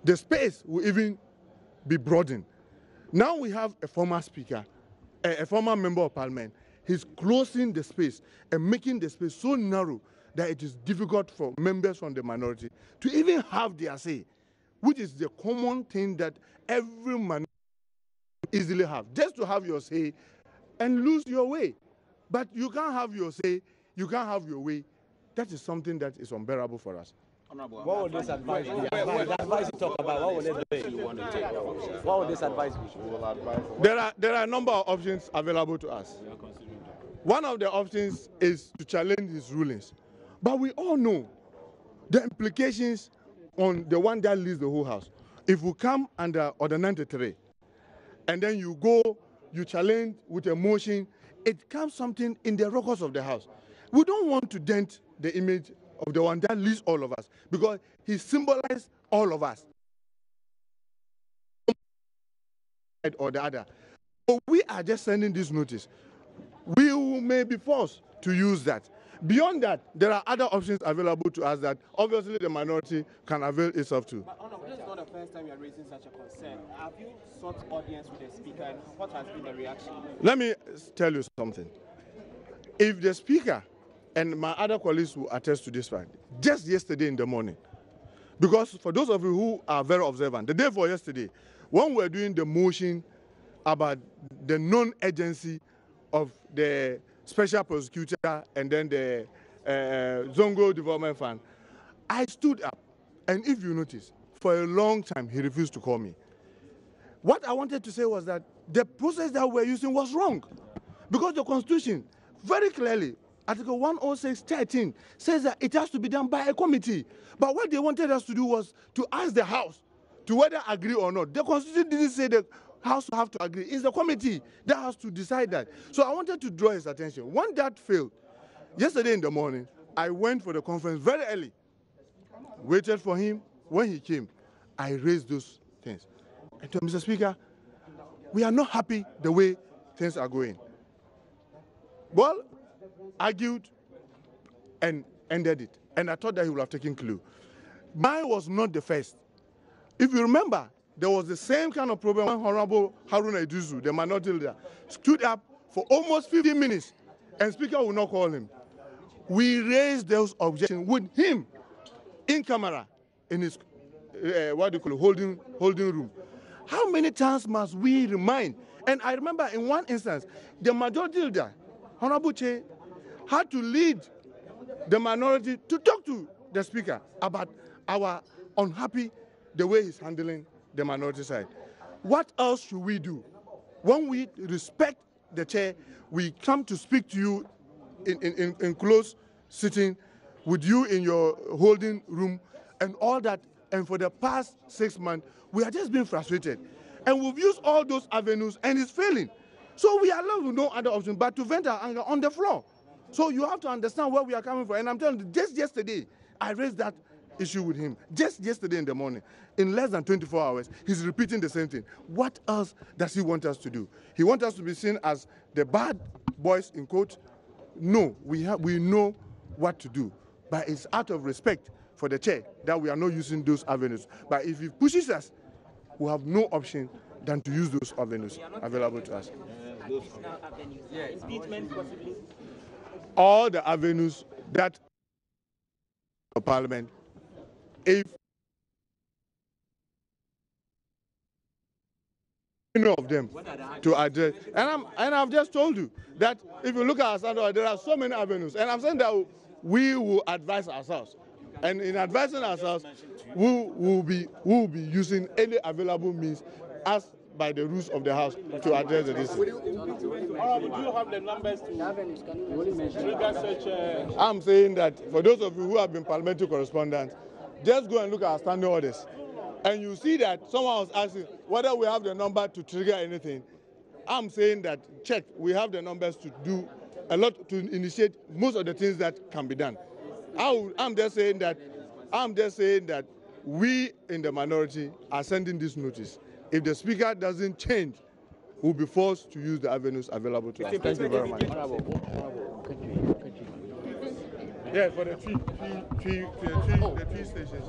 the space will even be broadened. Now we have a former speaker, a former member of parliament. He's closing the space and making the space so narrow that it is difficult for members from the minority to even have their say, which is the common thing that every minority easily have. Just to have your say and lose your way. But you can't have your say, you can't have your way. That is something that is unbearable for us. What would this advice be? The advice you talk about, what would it be you want to take? What would this advice be? There are a number of options available to us. One of the options is to challenge his rulings. But we all know the implications on the one that leads the whole house. If we come under Order 93, and then you go, you challenge with a motion, it comes something in the records of the house. We don't want to dent the image of the one that leads all of us, because he symbolized all of us, or the other. But we are just sending this notice. We may be forced to use that. Beyond that, there are other options available to us that obviously the minority can avail itself to. But Honorable, this is not the first time you're raising such a concern. Have you sought audience with the speaker, and what has been the reaction? Let me tell you something. If the speaker and my other colleagues will attest to this fact, just yesterday in the morning, because for those of you who are very observant, the day before yesterday, when we were doing the motion about the non-agency of the special prosecutor and then the Zongo Development Fund, I stood up, and if you notice, for a long time he refused to call me. What I wanted to say was that the process that we're using was wrong, because the Constitution very clearly, Article 106(13) says that it has to be done by a committee. But what they wanted us to do was to ask the House to whether agree or not. The Constitution didn't say the House have to agree. It's the committee that has to decide that. So I wanted to draw his attention. When that failed, yesterday in the morning, I went for the conference very early, waited for him. When he came, I raised those things. I told Mr. Speaker, we are not happy the way things are going. Well, argued and ended it. And I thought that he would have taken clue. Mine was not the first. If you remember, there was the same kind of problem when Honorable Haruna Iduzu, the minority leader, stood up for almost 15 minutes and Speaker would not call him. We raised those objections with him in camera in his holding room. How many times must we remind? And I remember in one instance, the majority leader, Honorable Che, had to lead the minority to talk to the Speaker about our unhappy the way he's handling the minority side. What else should we do? When we respect the chair, we come to speak to you in close sitting with you in your holding room and all that. And for the past 6 months, we are just being frustrated. And we've used all those avenues and it's failing. So we are left with no other option but to vent our anger on the floor. So you have to understand where we are coming from. And I'm telling you, just yesterday, I raised that issue with him. Just yesterday in the morning, in less than 24 hours, he's repeating the same thing. What else does he want us to do? He wants us to be seen as the bad boys in quote. No, we know what to do. But it's out of respect for the chair that we are not using those avenues. But if he pushes us, we have no option than to use those avenues available to us. Additional avenues. Impeachment possibly. All the avenues that Parliament, if any of them to address, and I've just told you that if you look at our standard, there are so many avenues, and I'm saying that we will advise ourselves, and in advising ourselves, we will be using any available means as by the rules of the House to address the issue. Do you have the numbers to trigger such? I'm saying that for those of you who have been parliamentary correspondents, just go and look at our standing orders. And you see that someone was asking whether we have the number to trigger anything. I'm saying that check, we have the numbers to do a lot, to initiate most of the things that can be done. I'm just saying that we in the minority are sending this notice. If the Speaker doesn't change, we'll be forced to use the avenues available to us. Thank you very much. Yeah, for the three stations.